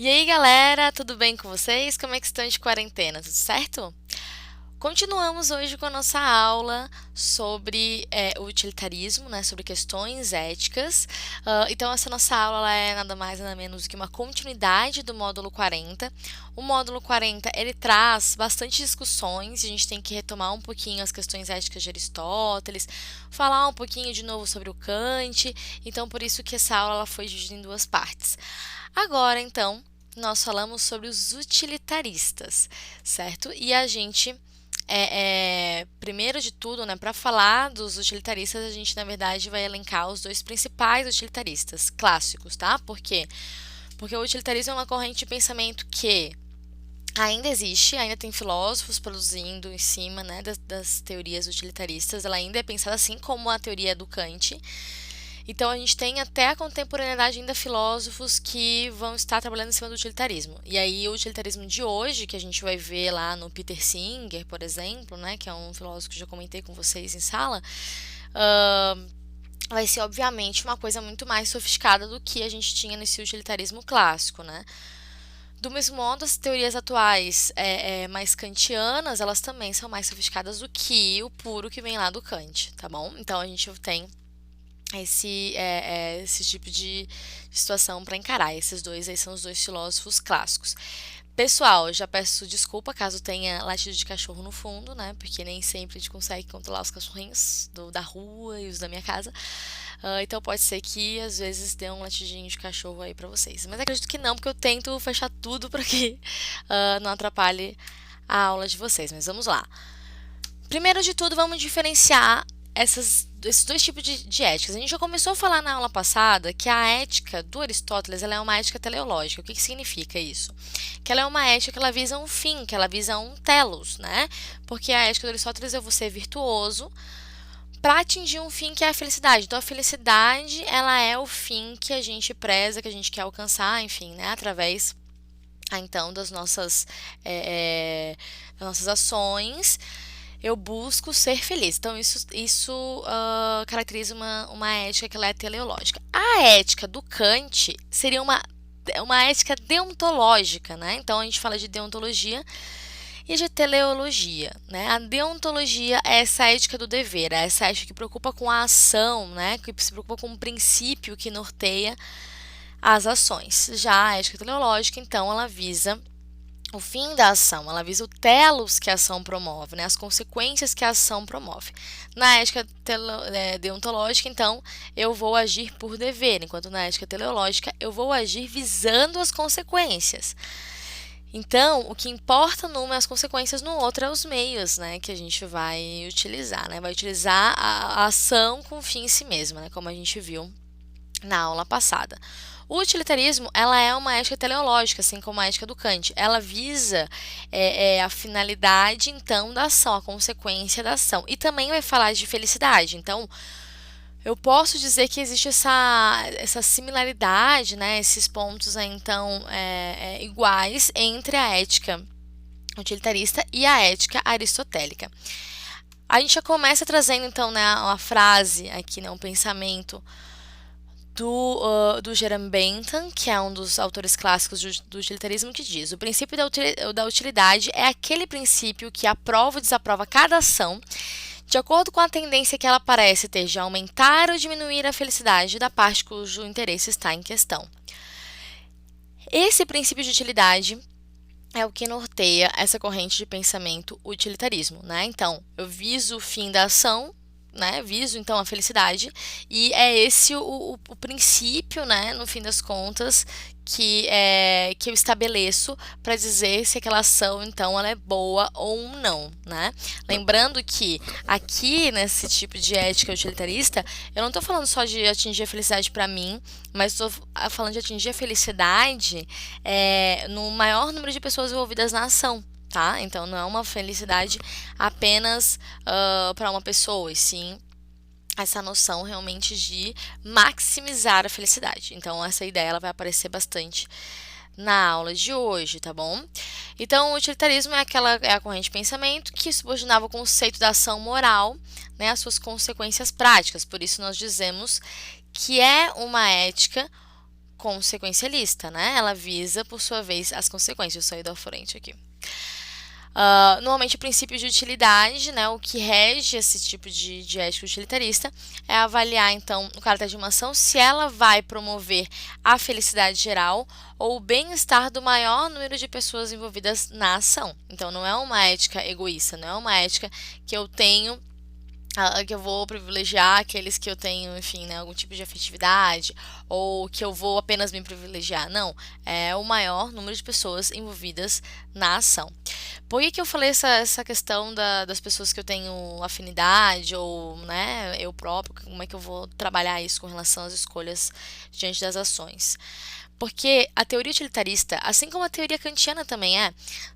E aí, galera, tudo bem com vocês? Como é que estão de quarentena? Tudo certo? Continuamos hoje com a nossa aula sobre o utilitarismo, né, sobre questões éticas. Então, essa nossa aula ela é nada mais nada menos do que uma continuidade do módulo 40. O módulo 40 ele traz bastante discussões, a gente tem que retomar um pouquinho as questões éticas de Aristóteles, falar um pouquinho de novo sobre o Kant, então por isso que essa aula ela foi dividida em duas partes. Agora, então, nós falamos sobre os utilitaristas, certo? E a gente primeiro de tudo, né, para falar dos utilitaristas, a gente na verdade vai elencar os dois principais utilitaristas clássicos, tá? Por quê? Porque o utilitarismo é uma corrente de pensamento que ainda existe, ainda tem filósofos produzindo em cima, né, das teorias utilitaristas, ela ainda é pensada assim como a teoria do Kant. Então a gente tem até a contemporaneidade ainda filósofos que vão estar trabalhando em cima do utilitarismo. E aí o utilitarismo de hoje, que a gente vai ver lá no Peter Singer, por exemplo, né, que é um filósofo que eu já comentei com vocês em sala, vai ser obviamente uma coisa muito mais sofisticada do que a gente tinha nesse utilitarismo clássico, né? Do mesmo modo, as teorias atuais mais kantianas, elas também são mais sofisticadas do que o puro que vem lá do Kant, tá bom? Então a gente tem esse tipo de situação para encarar. Esses dois aí são os dois filósofos clássicos. Pessoal, já peço desculpa caso tenha latido de cachorro no fundo, né? Porque nem sempre a gente consegue controlar os cachorrinhos da rua e os da minha casa. Então pode ser que às vezes dê um latidinho de cachorro aí pra vocês. Mas acredito que não, porque eu tento fechar tudo para que não atrapalhe a aula de vocês. Mas vamos lá. Primeiro de tudo, vamos diferenciar esses dois tipos de éticas. A gente já começou a falar na aula passada que a ética do Aristóteles ela é uma ética teleológica. O que significa isso? Que ela é uma ética que ela visa um fim, que ela visa um telos, né? Porque a ética do Aristóteles é você ser virtuoso para atingir um fim que é a felicidade. Então, a felicidade ela é o fim que a gente preza, que a gente quer alcançar, enfim, né? Através então das nossas ações eu busco ser feliz. Então, isso caracteriza uma ética que ela é teleológica. A ética do Kant seria uma ética deontológica, né? Então, a gente fala de deontologia e de teleologia, né? A deontologia é essa ética do dever, é essa ética que preocupa com a ação, né? Que se preocupa com um princípio que norteia as ações. Já a ética teleológica, então, ela visa o fim da ação, ela visa o telos que a ação promove, né, as consequências que a ação promove. Na ética deontológica, então, eu vou agir por dever, enquanto na ética teleológica eu vou agir visando as consequências. Então, o que importa numa é as consequências, no outro é os meios, né, que a gente vai utilizar, né, vai utilizar a ação com fim em si mesma, né, como a gente viu na aula passada. O utilitarismo ela é uma ética teleológica, assim como a ética do Kant. Ela visa a finalidade, então, da ação, a consequência da ação. E também vai falar de felicidade. Então, eu posso dizer que existe essa similaridade, né, esses pontos aí, então, iguais entre a ética utilitarista e a ética aristotélica. A gente já começa trazendo, então, né, uma frase aqui, né, um pensamento do Jerome Bentham, que é um dos autores clássicos do utilitarismo, que diz: o princípio da utilidade é aquele princípio que aprova ou desaprova cada ação de acordo com a tendência que ela parece ter de aumentar ou diminuir a felicidade da parte cujo interesse está em questão. Esse princípio de utilidade é o que norteia essa corrente de pensamento utilitarismo, né? Então, eu viso o fim da ação, né? Viso então a felicidade e é esse o princípio, né? No fim das contas, que eu estabeleço para dizer se aquela ação então ela é boa ou não, né? Lembrando que aqui nesse tipo de ética utilitarista, eu não estou falando só de atingir a felicidade para mim, mas estou falando de atingir a felicidade no maior número de pessoas envolvidas na ação. Tá? Então não é uma felicidade apenas para uma pessoa, e sim essa noção realmente de maximizar a felicidade. Então essa ideia ela vai aparecer bastante na aula de hoje, tá bom? Então o utilitarismo é a corrente de pensamento que subordinava o conceito da ação moral, né, às suas consequências práticas. Por isso nós dizemos que é uma ética consequencialista, né? Ela visa, por sua vez, as consequências. Eu saí da frente aqui. Normalmente, o princípio de utilidade, né, o que rege esse tipo de ética utilitarista, é avaliar, então, o caráter de uma ação, se ela vai promover a felicidade geral ou o bem-estar do maior número de pessoas envolvidas na ação. Então, não é uma ética egoísta, não é uma ética que eu tenho que eu vou privilegiar aqueles que eu tenho, enfim, né, algum tipo de afetividade, ou que eu vou apenas me privilegiar. Não, é o maior número de pessoas envolvidas na ação. Por que eu falei essa questão das pessoas que eu tenho afinidade, ou, né, eu próprio, como é que eu vou trabalhar isso com relação às escolhas diante das ações? Porque a teoria utilitarista, assim como a teoria kantiana também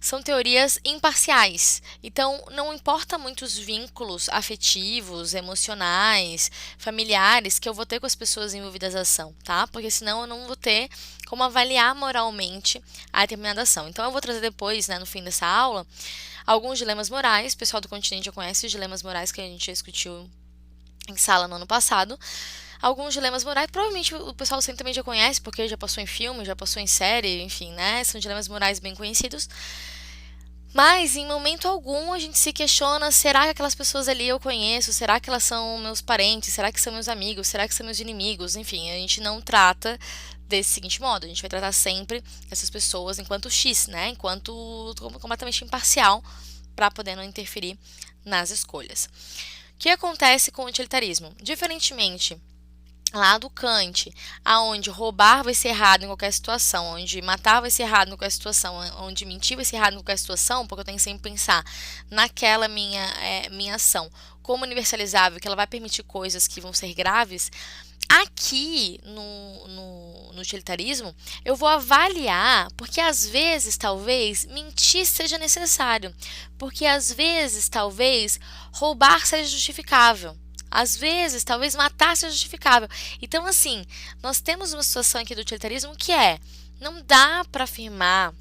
são teorias imparciais. Então, não importa muito os vínculos afetivos, emocionais, familiares que eu vou ter com as pessoas envolvidas na ação, tá? Porque senão eu não vou ter como avaliar moralmente a determinada ação. Então, eu vou trazer depois, né, no fim dessa aula, alguns dilemas morais. O pessoal do continente já conhece os dilemas morais que a gente já discutiu em sala no ano passado. Alguns dilemas morais, provavelmente o pessoal sempre também já conhece, porque já passou em filme, já passou em série, enfim, né? São dilemas morais bem conhecidos. Mas, em momento algum, a gente se questiona, será que aquelas pessoas ali eu conheço? Será que elas são meus parentes? Será que são meus amigos? Será que são meus inimigos? Enfim, a gente não trata desse seguinte modo. A gente vai tratar sempre essas pessoas enquanto X, né? Enquanto completamente imparcial, para poder não interferir nas escolhas. O que acontece com o utilitarismo? Diferentemente lá do Kant, aonde roubar vai ser errado em qualquer situação, onde matar vai ser errado em qualquer situação, onde mentir vai ser errado em qualquer situação, porque eu tenho que sempre pensar naquela minha ação como universalizável, que ela vai permitir coisas que vão ser graves. Aqui no utilitarismo, eu vou avaliar, porque às vezes, talvez, mentir seja necessário, porque às vezes, talvez, roubar seja justificável. Às vezes, talvez matar seja justificável. Então, assim, nós temos uma situação aqui do utilitarismo que não dá para afirmar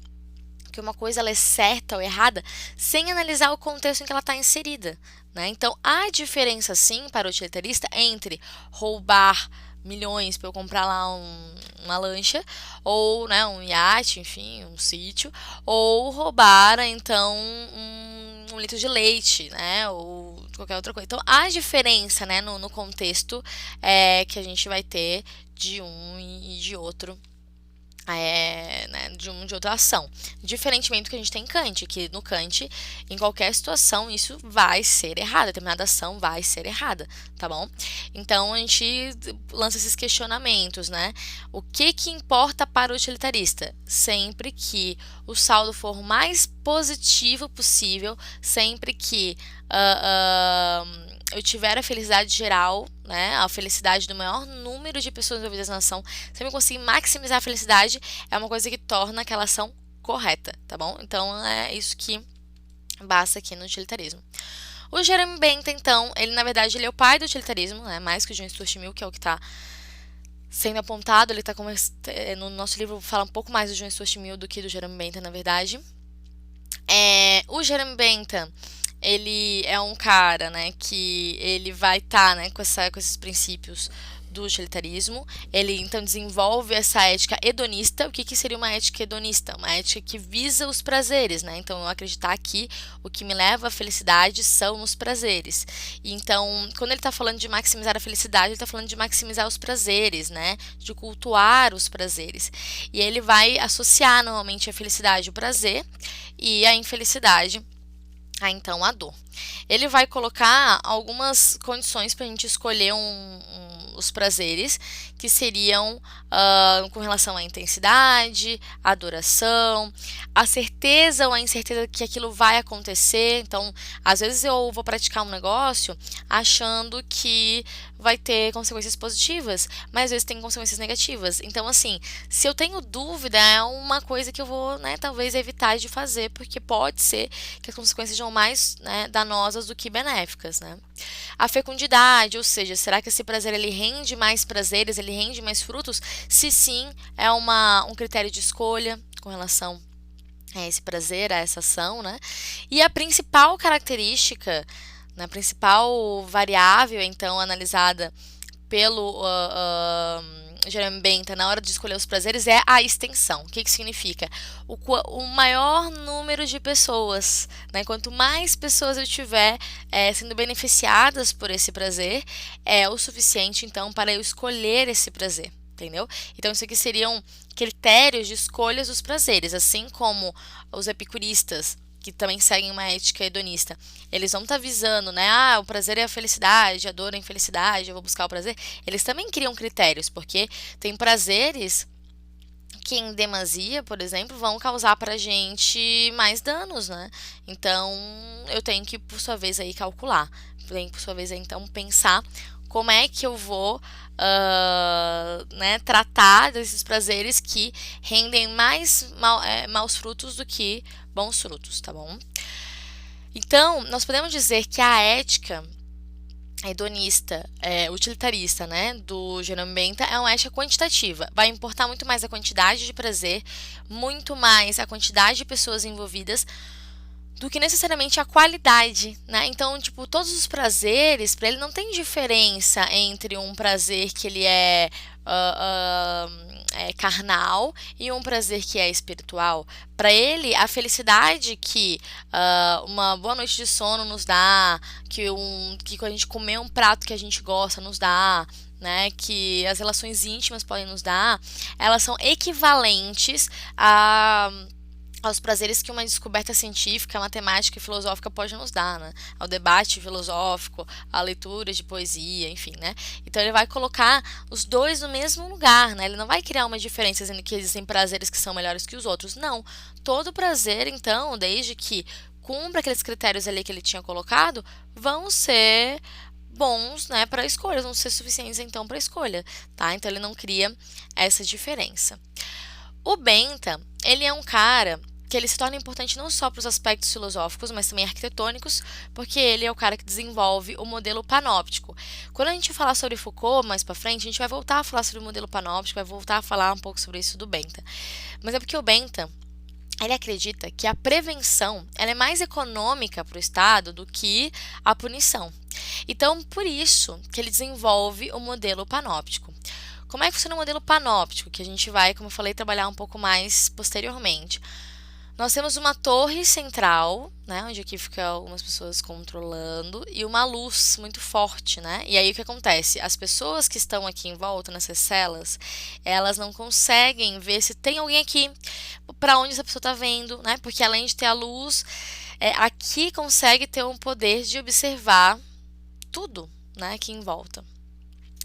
que uma coisa ela é certa ou errada sem analisar o contexto em que ela está inserida, né? Então, há diferença, sim, para o utilitarista entre roubar milhões para eu comprar lá uma lancha, ou, né, um iate, enfim, um sítio, ou roubar, então, um litro de leite, né, ou qualquer outra coisa. Então, há diferença, né, no contexto que a gente vai ter de um e de outro. Né, de outra ação. Diferentemente do que a gente tem em Kant, que no Kant, em qualquer situação, isso vai ser errado, determinada ação vai ser errada, tá bom? Então, a gente lança esses questionamentos, né? O que importa para o utilitarista? Sempre que o saldo for o mais positivo possível, sempre que eu tiver a felicidade geral, né, a felicidade do maior número de pessoas envolvidas na ação, se eu conseguir maximizar a felicidade, é uma coisa que torna aquela ação correta, tá bom? Então, é isso que basta aqui no utilitarismo. O Jeremy Bentham, então, ele na verdade ele é o pai do utilitarismo, né, mais que o John Stuart Mill, que é o que está sendo apontado, ele está no nosso livro fala um pouco mais do John Stuart Mill do que do Jeremy Bentham, na verdade. O Jeremy Bentham, ele é um cara, né, que ele vai estar, né, com esses princípios do utilitarismo. Ele então desenvolve essa ética hedonista. O que seria uma ética hedonista? Uma ética que visa os prazeres, né? Então, eu acreditar que o que me leva à felicidade são os prazeres. E então, quando ele está falando de maximizar a felicidade, ele está falando de maximizar os prazeres, né? De cultuar os prazeres. E ele vai associar normalmente a felicidade, o prazer, e a infelicidade, então a dor. Ele vai colocar algumas condições para a gente escolher os prazeres, que seriam com relação à intensidade, à duração, a certeza ou a incerteza que aquilo vai acontecer. Então, às vezes eu vou praticar um negócio achando que vai ter consequências positivas, mas às vezes tem consequências negativas. Então, assim, se eu tenho dúvida, é uma coisa que eu vou, né, talvez evitar de fazer, porque pode ser que as consequências sejam mais, né, danosas do que benéficas, né? A fecundidade, ou seja, será que esse prazer ele rende mais prazeres, ele rende mais frutos? Se sim, é um critério de escolha com relação a esse prazer, a essa ação, né? E a principal característica, a principal variável, então, analisada pelo Jeremy Bentham na hora de escolher os prazeres é a extensão. O que que significa? O maior número de pessoas, né? Quanto mais pessoas eu tiver sendo beneficiadas por esse prazer, é o suficiente, então, para eu escolher esse prazer. Entendeu? Então, isso aqui seriam critérios de escolhas dos prazeres, assim como os epicuristas, que também seguem uma ética hedonista, eles vão estar visando, né? Ah, o prazer é a felicidade, a dor é a infelicidade, eu vou buscar o prazer. Eles também criam critérios, porque tem prazeres que em demasia, por exemplo, vão causar pra gente mais danos, né? Então, eu tenho que, por sua vez, aí calcular. Tenho, por sua vez, aí, então, pensar como é que eu vou né, tratar desses prazeres que rendem mais maus frutos do que bons frutos, tá bom? Então, nós podemos dizer que a ética hedonista, utilitarista, né, do Jerome Bentham é uma ética quantitativa. Vai importar muito mais a quantidade de prazer, muito mais a quantidade de pessoas envolvidas do que necessariamente a qualidade, né? Então, tipo, todos os prazeres, para ele não tem diferença entre um prazer que ele é carnal e um prazer que é espiritual. Para ele, a felicidade que uma boa noite de sono nos dá, que quando a gente comer um prato que a gente gosta nos dá, né, que as relações íntimas podem nos dar, elas são equivalentes aos prazeres que uma descoberta científica, matemática e filosófica pode nos dar, né? Ao debate filosófico, à leitura de poesia, enfim, né? Então ele vai colocar os dois no mesmo lugar, né? Ele não vai criar uma diferença dizendo que existem prazeres que são melhores que os outros. Não. Todo prazer, então, desde que cumpra aqueles critérios ali que ele tinha colocado, vão ser bons, né, para escolha, vão ser suficientes então para escolha, tá? Então ele não cria essa diferença. O Bentham, ele é um cara que ele se torna importante não só para os aspectos filosóficos, mas também arquitetônicos, porque ele é o cara que desenvolve o modelo panóptico. Quando a gente falar sobre Foucault mais para frente, a gente vai voltar a falar sobre o modelo panóptico, vai voltar a falar um pouco sobre isso do Bentham. Mas é porque o Bentham, ele acredita que a prevenção ela é mais econômica para o Estado do que a punição. Então, por isso que ele desenvolve o modelo panóptico. Como é que funciona o modelo panóptico? Que a gente vai, como eu falei, trabalhar um pouco mais posteriormente. Nós temos uma torre central, né, onde aqui fica algumas pessoas controlando, e uma luz muito forte, né? E aí o que acontece? As pessoas que estão aqui em volta, nessas celas, elas não conseguem ver se tem alguém aqui, para onde essa pessoa está vendo, né? Porque além de ter a luz, aqui consegue ter um poder de observar tudo, né, aqui em volta.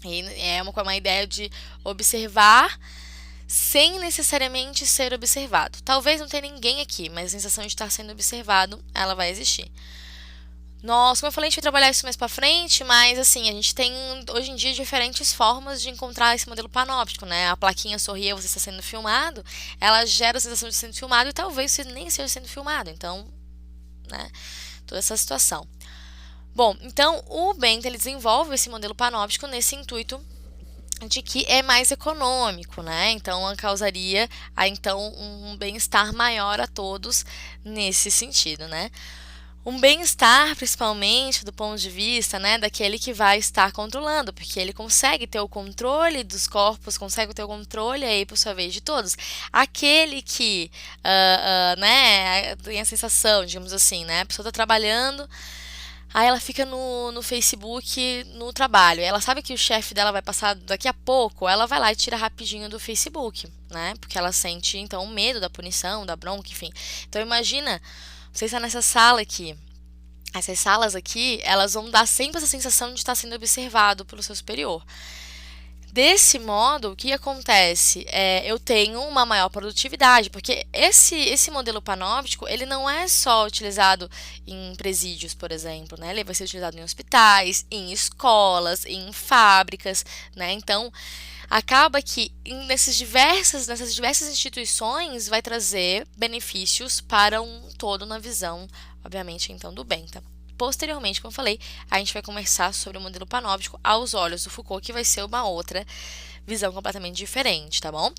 E é uma ideia de observar sem necessariamente ser observado. Talvez não tenha ninguém aqui, mas a sensação de estar sendo observado, ela vai existir. Nós, como eu falei, a gente vai trabalhar isso mais pra frente, mas assim, a gente tem hoje em dia diferentes formas de encontrar esse modelo panóptico, né? A plaquinha sorria, você está sendo filmado, ela gera a sensação de sendo filmado e talvez você nem esteja sendo filmado. Então, né, toda essa situação. Bom, então o Bentham ele desenvolve esse modelo panóptico nesse intuito de que é mais econômico, né? Então causaria então um bem-estar maior a todos nesse sentido, né? Um bem-estar, principalmente do ponto de vista, né, daquele que vai estar controlando, porque ele consegue ter o controle dos corpos, consegue ter o controle aí, por sua vez, de todos. Aquele que, né, tem a sensação, digamos assim, né, a pessoa está trabalhando. Aí ela fica no Facebook no trabalho. Ela sabe que o chefe dela vai passar daqui a pouco, ela vai lá e tira rapidinho do Facebook, né? Porque ela sente, então, medo da punição, da bronca, enfim. Então imagina, você está nessa sala aqui. Essas salas aqui, elas vão dar sempre essa sensação de estar sendo observado pelo seu superior. Desse modo, o que acontece? Eu tenho uma maior produtividade, porque esse modelo panóptico, ele não é só utilizado em presídios, por exemplo, né? Ele vai ser utilizado em hospitais, em escolas, em fábricas, né? Então, acaba que nessas diversas instituições vai trazer benefícios para um todo na visão, obviamente, então, do Bentham. Posteriormente, como eu falei, a gente vai conversar sobre o modelo panóptico aos olhos do Foucault, que vai ser uma outra visão completamente diferente, tá bom?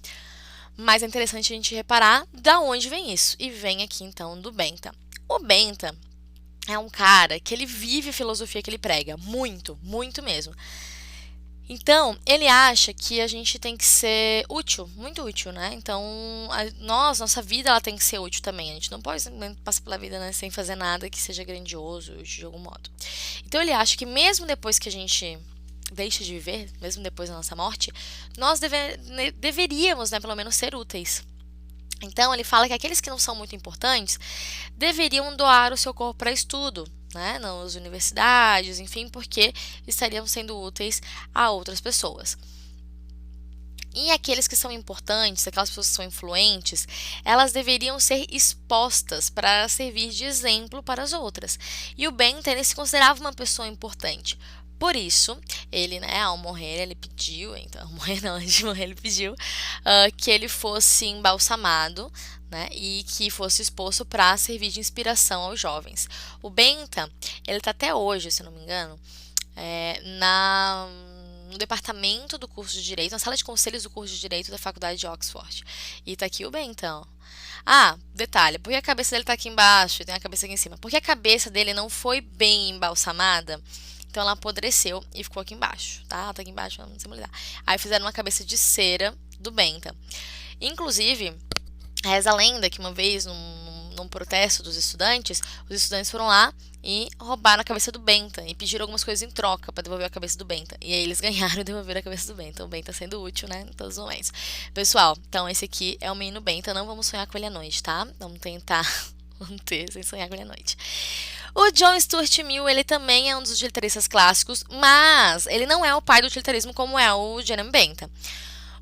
Mas é interessante a gente reparar da onde vem isso. E vem aqui, então, do Bentham. O Bentham é um cara que ele vive a filosofia que ele prega. Muito, muito mesmo. Então, ele acha que a gente tem que ser útil, muito útil, né? Então, nossa vida ela tem que ser útil também. A gente não pode simplesmente passar pela vida, né, sem fazer nada que seja grandioso, útil de algum modo. Então, ele acha que mesmo depois que a gente deixa de viver, mesmo depois da nossa morte, nós deveríamos, né, pelo menos ser úteis. Então, ele fala que aqueles que não são muito importantes deveriam doar o seu corpo para estudo, né, nas universidades, enfim, porque estariam sendo úteis a outras pessoas. E aqueles que são importantes, aquelas pessoas que são influentes, elas deveriam ser expostas para servir de exemplo para as outras. E o Bentham, ele se considerava uma pessoa importante. Por isso, ele, né, ao morrer, ele pediu, então, ao morrer não, antes de morrer, ele pediu que ele fosse embalsamado, né, e que fosse exposto para servir de inspiração aos jovens. O Bentham, ele está até hoje, se não me engano, no departamento do curso de Direito, na sala de conselhos do curso de Direito da Faculdade de Oxford. E tá aqui o Bentham. Ah, detalhe, porque a cabeça dele tá aqui embaixo e tem a cabeça aqui em cima? Porque a cabeça dele não foi bem embalsamada, então ela apodreceu e ficou aqui embaixo, tá? Ela tá aqui embaixo, não simbolizar. Aí fizeram uma cabeça de cera do Bentham. Inclusive, reza a lenda que uma vez, num protesto dos estudantes, os estudantes foram lá e roubaram a cabeça do Bentham e pediram algumas coisas em troca para devolver a cabeça do Bentham. E aí eles ganharam e devolveram a cabeça do Bentham. O Bentham sendo útil, né, em todos os momentos. Pessoal, então esse aqui é o menino Bentham. Não vamos sonhar com ele à noite, tá? Vamos tentar manter sem sonhar com ele à noite. O John Stuart Mill, ele também é um dos utilitaristas clássicos, mas ele não é o pai do utilitarismo como é o Jeremy Bentham.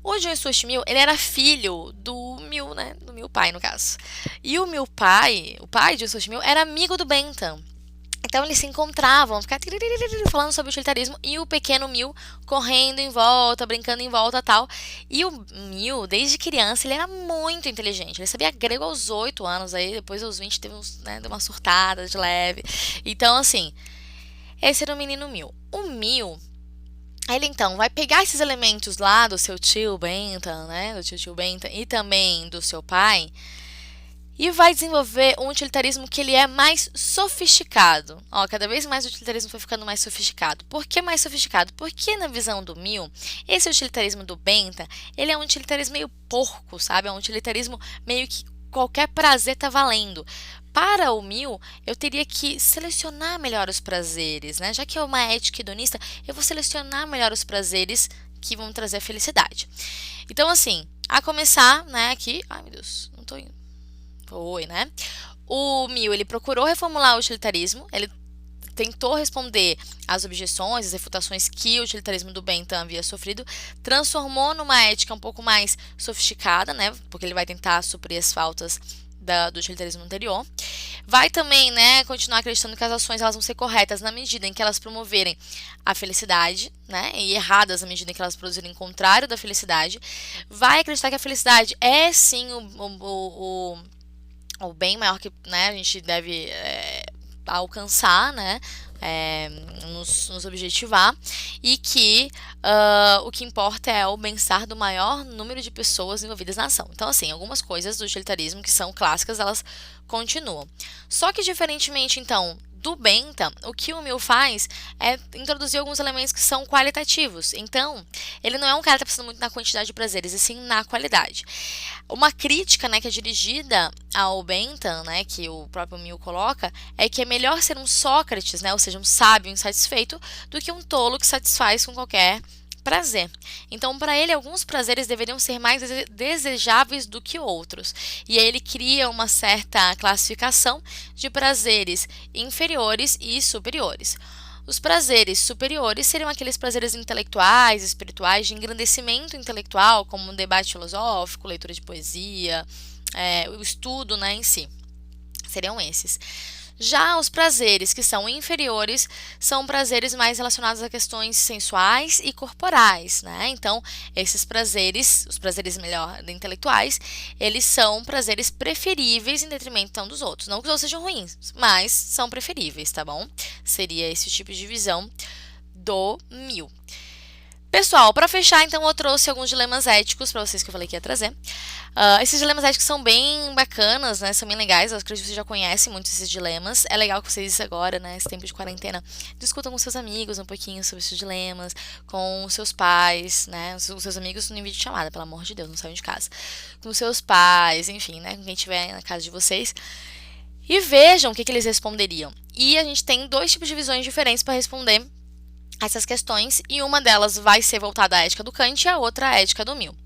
O John Stuart Mill, ele era filho do Mill, né? Do Mill pai, no caso. E o Mill pai, o pai de John Stuart Mill, era amigo do Bentham. Então eles se encontravam, ficavam falando sobre utilitarismo e o pequeno Mill correndo em volta, brincando em volta tal. E o Mill, desde criança, ele era muito inteligente. Ele sabia grego aos 8 anos, aí depois aos 20 teve deu uma surtada de leve. Então, assim, esse era o menino Mill. O Mill, ele então vai pegar esses elementos lá do seu tio Bentham, né, do tio Bentham e também do seu pai, e vai desenvolver um utilitarismo que ele é mais sofisticado. Ó, cada vez mais o utilitarismo foi ficando mais sofisticado. Por que mais sofisticado? Porque na visão do Mill, esse utilitarismo do Bentham, ele é um utilitarismo meio porco, sabe? É um utilitarismo meio que qualquer prazer tá valendo. Para o Mill, eu teria que selecionar melhor os prazeres, né? Já que é uma ética hedonista, eu vou selecionar melhor os prazeres que vão trazer a felicidade. Então, assim, a começar, né, aqui... Ai, meu Deus, não tô indo. Foi, né? O Mill, ele procurou reformular o utilitarismo, ele tentou responder às objeções, às refutações que o utilitarismo do Bentham havia sofrido, transformou numa ética um pouco mais sofisticada, né? Porque ele vai tentar suprir as faltas do utilitarismo anterior. Vai também, né, continuar acreditando que as ações elas vão ser corretas na medida em que elas promoverem a felicidade, né, e erradas na medida em que elas produzirem o contrário da felicidade. Vai acreditar que a felicidade é sim o bem maior que, né, a gente deve alcançar, né, nos objetivar, e que o que importa é o bem-estar do maior número de pessoas envolvidas na ação. Então, assim, algumas coisas do utilitarismo que são clássicas, elas continuam. Só que, diferentemente, então, do Bentham, o que o Mill faz é introduzir alguns elementos que são qualitativos. Então, ele não é um cara que está pensando muito na quantidade de prazeres, e sim na qualidade. Uma crítica, né, que é dirigida ao Bentham, né, que o próprio Mill coloca, é que é melhor ser um Sócrates, né, ou seja, um sábio insatisfeito, do que um tolo que satisfaz com qualquer prazer. Então, para ele, alguns prazeres deveriam ser mais desejáveis do que outros. E aí ele cria uma certa classificação de prazeres inferiores e superiores. Os prazeres superiores seriam aqueles prazeres intelectuais, espirituais, de engrandecimento intelectual, como um debate filosófico, leitura de poesia, o estudo, né, em si. Seriam esses. Já os prazeres que são inferiores são prazeres mais relacionados a questões sensuais e corporais, né? Então, esses prazeres, os prazeres melhor intelectuais, eles são prazeres preferíveis em detrimento então, dos outros. Não que os outros sejam ruins, mas são preferíveis, tá bom? Seria esse tipo de visão do Mill. Pessoal, para fechar, então eu trouxe alguns dilemas éticos para vocês que eu falei que ia trazer. Esses dilemas éticos são bem bacanas, né? São bem legais. Eu acredito que vocês já conhecem muito esses dilemas. É legal que vocês agora, né, esse tempo de quarentena, discutam com seus amigos um pouquinho sobre esses dilemas, com os seus pais, né? Os seus amigos em vídeo chamada, pelo amor de Deus, não saiam de casa. Com os seus pais, enfim, né? Com quem estiver na casa de vocês. E vejam o que eles responderiam. E a gente tem dois tipos de visões diferentes para responder essas questões, e uma delas vai ser voltada à ética do Kant e a outra à ética do Mill.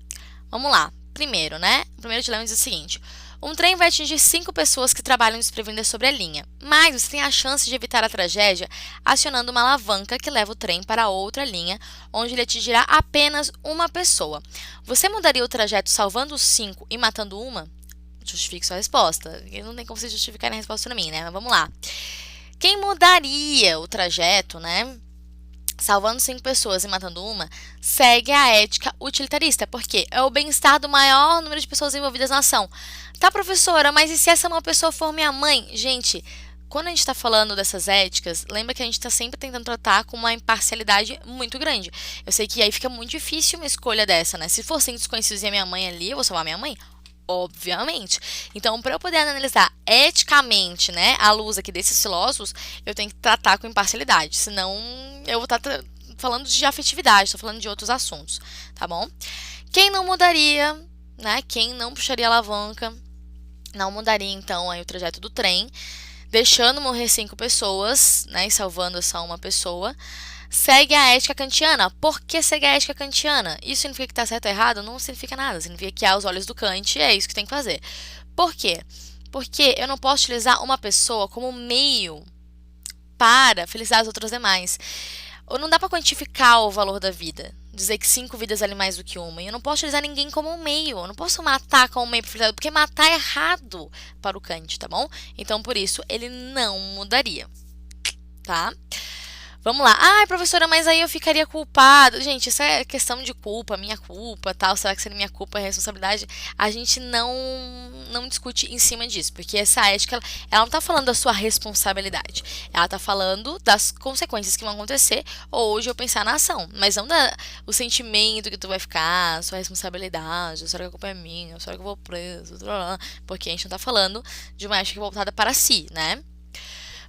Vamos lá. Primeiro, né? O primeiro dilema diz o seguinte: um trem vai atingir 5 pessoas que trabalham desprevenidas sobre a linha, mas você tem a chance de evitar a tragédia acionando uma alavanca que leva o trem para outra linha, onde ele atingirá apenas uma pessoa. Você mudaria o trajeto salvando os 5 e matando uma? Justifique sua resposta. Não tem como vocês justificarem a resposta para mim, né? Mas vamos lá. Quem mudaria o trajeto, né? Salvando 5 pessoas e matando uma, segue a ética utilitarista, porque é o bem-estar do maior número de pessoas envolvidas na ação. Tá, professora, mas e se essa uma pessoa for minha mãe? Gente, quando a gente está falando dessas éticas, lembra que a gente está sempre tentando tratar com uma imparcialidade muito grande. Eu sei que aí fica muito difícil uma escolha dessa, né? Se for 5 desconhecidos e a minha mãe ali, eu vou salvar minha mãe? Obviamente. Então, para eu poder analisar eticamente, né, à luz aqui desses filósofos, eu tenho que tratar com imparcialidade, senão eu vou estar falando de afetividade, estou falando de outros assuntos, tá bom? Quem não mudaria, né, quem não puxaria a alavanca, não mudaria então aí o trajeto do trem, deixando morrer 5 pessoas, né, e salvando só uma pessoa, segue a ética kantiana. Por que segue a ética kantiana? Isso significa que está certo ou errado? Não significa nada. Significa que aos olhos do Kant é isso que tem que fazer. Por quê? Porque eu não posso utilizar uma pessoa como meio para felicitar as outras demais. Ou não dá para quantificar o valor da vida. Dizer que 5 vidas valem mais do que uma. E eu não posso utilizar ninguém como um meio. Eu não posso matar como um meio para felicitar, porque matar é errado para o Kant, tá bom? Então, por isso, ele não mudaria, tá? Vamos lá. Ai, professora, mas aí eu ficaria culpado. Gente, isso é questão de culpa, minha culpa, tal. Será que seria minha culpa, responsabilidade? A gente não discute em cima disso, porque essa ética, ela não tá falando da sua responsabilidade. Ela tá falando das consequências que vão acontecer ou de eu pensar na ação, mas não o sentimento que tu vai ficar, sua responsabilidade, será que a culpa é minha, será que eu vou preso, porque a gente não tá falando de uma ética voltada para si, né?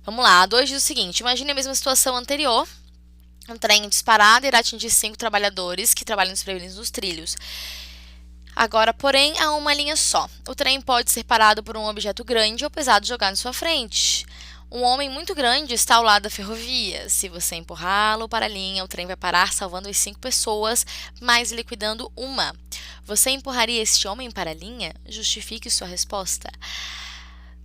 Vamos lá, a 2 diz o seguinte: imagine a mesma situação anterior. Um trem disparado irá atingir 5 trabalhadores que trabalham desprevenidos nos trilhos. Agora, porém, há uma linha só. O trem pode ser parado por um objeto grande ou pesado jogado em sua frente. Um homem muito grande está ao lado da ferrovia. Se você empurrá-lo para a linha, o trem vai parar, salvando as 5 pessoas, mas liquidando uma. Você empurraria este homem para a linha? Justifique sua resposta.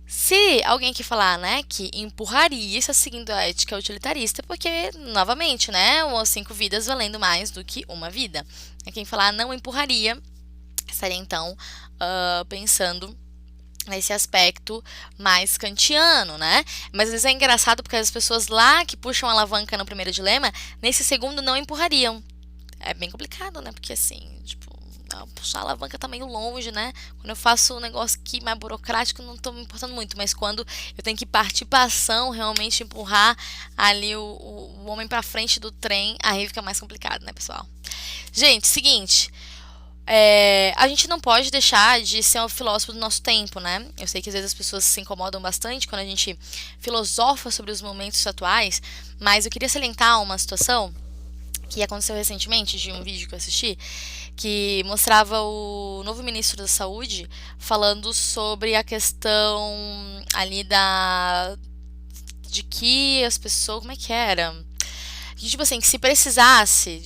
Se alguém aqui falar, né, que empurraria, está seguindo a ética utilitarista, porque, novamente, né, 5 vidas valendo mais do que uma vida. Quem falar não empurraria, estaria então pensando nesse aspecto mais kantiano, né? Mas às vezes é engraçado porque as pessoas lá que puxam a alavanca no primeiro dilema, nesse segundo não empurrariam. É bem complicado, né? Porque assim, tipo, puxar a alavanca tá meio longe, né? Quando eu faço um negócio aqui mais burocrático, não tô me importando muito, mas quando eu tenho que partir pra ação, realmente empurrar ali o homem pra frente do trem, aí fica mais complicado, né, pessoal? Gente, seguinte, a gente não pode deixar de ser um filósofo do nosso tempo, né? Eu sei que às vezes as pessoas se incomodam bastante quando a gente filosofa sobre os momentos atuais, mas eu queria salientar uma situação que aconteceu recentemente, de um vídeo que eu assisti, que mostrava o novo ministro da Saúde falando sobre a questão ali de que as pessoas, como é que era? Que, tipo assim, que se precisasse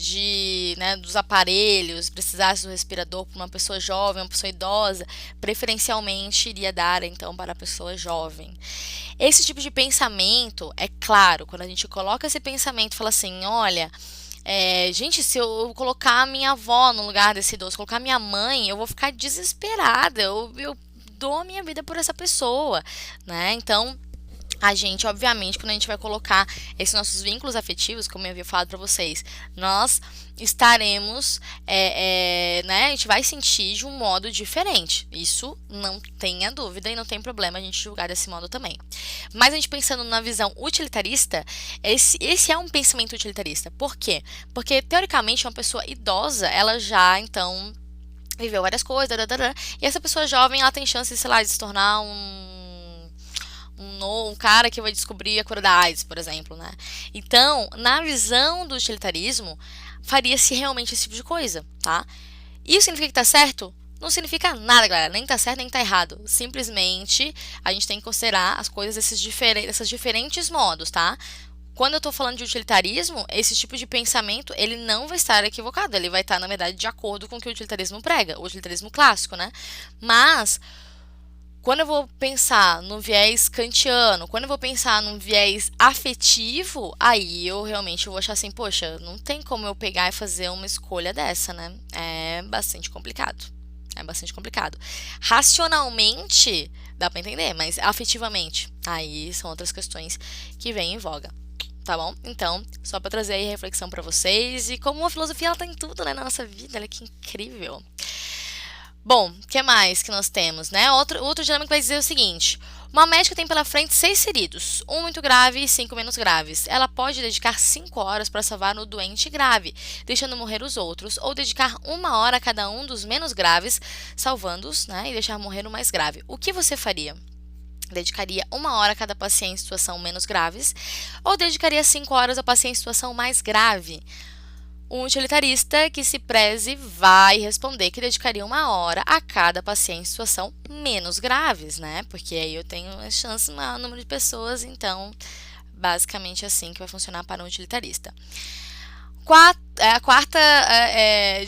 dos aparelhos, precisasse do respirador para uma pessoa jovem, uma pessoa idosa, preferencialmente iria dar, então, para a pessoa jovem. Esse tipo de pensamento, é claro, quando a gente coloca esse pensamento e fala assim, olha, gente, se eu colocar a minha avó no lugar desse idoso, colocar a minha mãe, eu vou ficar desesperada, eu dou a minha vida por essa pessoa, né? Então, A gente, obviamente, quando a gente vai colocar esses nossos vínculos afetivos, como eu havia falado para vocês, nós estaremos, né, a gente vai sentir de um modo diferente. Isso não tenha dúvida e não tem problema a gente julgar desse modo também. Mas a gente pensando na visão utilitarista, esse é um pensamento utilitarista. Por quê? Porque, teoricamente, uma pessoa idosa, ela já, então, viveu várias coisas, e essa pessoa jovem, ela tem chance, sei lá, de se tornar um cara que vai descobrir a cura da AIDS, por exemplo, né? Então, na visão do utilitarismo, faria-se realmente esse tipo de coisa, tá? Isso significa que tá certo? Não significa nada, galera. Nem tá certo, nem tá errado. Simplesmente, a gente tem que considerar as coisas desses diferentes modos, tá? Quando eu tô falando de utilitarismo, esse tipo de pensamento, ele não vai estar equivocado. Ele vai estar, na verdade, de acordo com o que o utilitarismo prega. O utilitarismo clássico, né? Mas quando eu vou pensar no viés kantiano, quando eu vou pensar num viés afetivo, aí eu realmente vou achar assim, poxa, não tem como eu pegar e fazer uma escolha dessa, né? É bastante complicado. É bastante complicado. Racionalmente, dá pra entender, mas afetivamente, aí são outras questões que vêm em voga. Tá bom? Então, só pra trazer aí a reflexão pra vocês. E como a filosofia, ela tá em tudo, né, na nossa vida. Olha que incrível. Bom, o que mais que nós temos, né? Outro dilema que vai dizer o seguinte: uma médica tem pela frente 6 feridos, um muito grave e 5 menos graves. Ela pode dedicar 5 horas para salvar o doente grave, deixando morrer os outros, ou dedicar 1 hora a cada um dos menos graves, salvando-os, né? E deixar morrer o mais grave. O que você faria? Dedicaria 1 hora a cada paciente em situação menos graves, ou dedicaria 5 horas ao paciente em situação mais grave? Um utilitarista que se preze vai responder que dedicaria 1 hora a cada paciente em situação menos graves, né? Porque aí eu tenho a chance, maior número de pessoas, então basicamente é assim que vai funcionar para um utilitarista. A quarta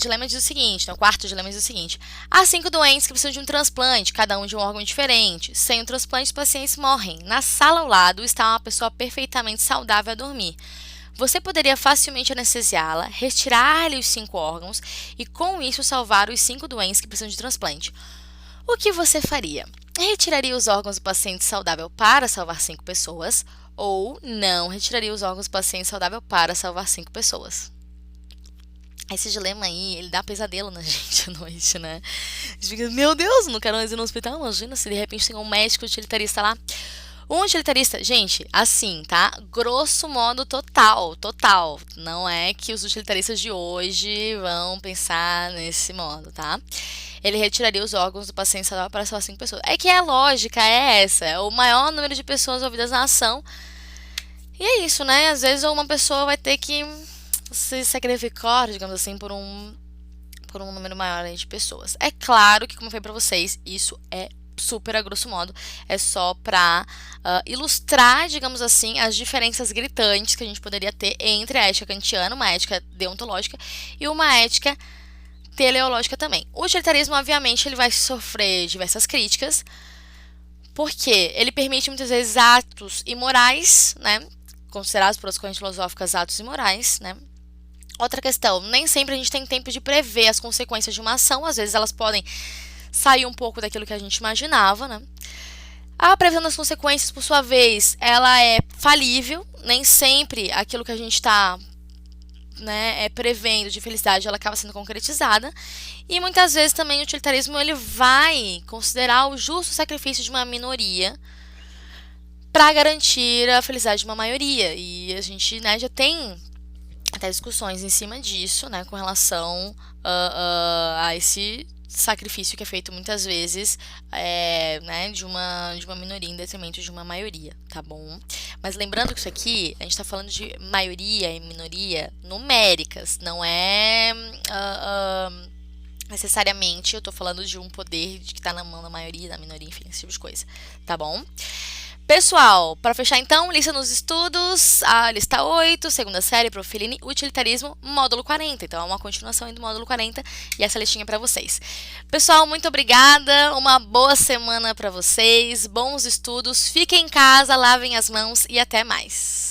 dilema diz o seguinte, então, o quarto dilema diz o seguinte: há 5 doentes que precisam de um transplante, cada um de um órgão diferente. Sem o transplante, os pacientes morrem. Na sala ao lado está uma pessoa perfeitamente saudável a dormir. Você poderia facilmente anestesiá-la, retirar-lhe os 5 órgãos e, com isso, salvar os 5 doentes que precisam de transplante. O que você faria? Retiraria os órgãos do paciente saudável para salvar 5 pessoas ou não retiraria os órgãos do paciente saudável para salvar 5 pessoas? Esse dilema aí, ele dá pesadelo na gente à noite, né? A gente fica, meu Deus, não quero mais ir no hospital. Imagina se de repente tem um médico utilitarista lá. Um utilitarista, gente, assim, tá? Grosso modo, total. Não é que os utilitaristas de hoje vão pensar nesse modo, tá? Ele retiraria os órgãos do paciente saudável para salvar 5 pessoas. É que a lógica é essa, é o maior número de pessoas ouvidas na ação. E é isso, né? Às vezes uma pessoa vai ter que se sacrificar, digamos assim, por um número maior de pessoas. É claro que, como eu falei pra vocês, isso é super a grosso modo, é só para ilustrar, digamos assim, as diferenças gritantes que a gente poderia ter entre a ética kantiana, uma ética deontológica, e uma ética teleológica também. O utilitarismo, obviamente, ele vai sofrer diversas críticas, porque ele permite muitas vezes atos imorais, né, considerados pelas correntes filosóficas atos imorais, né. Outra questão, nem sempre a gente tem tempo de prever as consequências de uma ação, às vezes elas podem sair um pouco daquilo que a gente imaginava, né? A previsão das consequências, por sua vez, ela é falível, nem sempre aquilo que a gente está, né, prevendo de felicidade, ela acaba sendo concretizada, e muitas vezes também o utilitarismo ele vai considerar o justo sacrifício de uma minoria para garantir a felicidade de uma maioria, e a gente, né, já tem até discussões em cima disso, né, com relação a esse sacrifício que é feito muitas vezes, né, de uma minoria em detrimento de uma maioria, tá bom? Mas lembrando que isso aqui, a gente tá falando de maioria e minoria numéricas, não é necessariamente eu tô falando de um poder que tá na mão da maioria, da minoria, enfim, esse tipo de coisa, tá bom? Pessoal, para fechar então, lista nos estudos, a lista 8, segunda série, Profilini, utilitarismo, módulo 40. Então, é uma continuação do módulo 40 e essa listinha para vocês. Pessoal, muito obrigada, uma boa semana para vocês, bons estudos, fiquem em casa, lavem as mãos e até mais.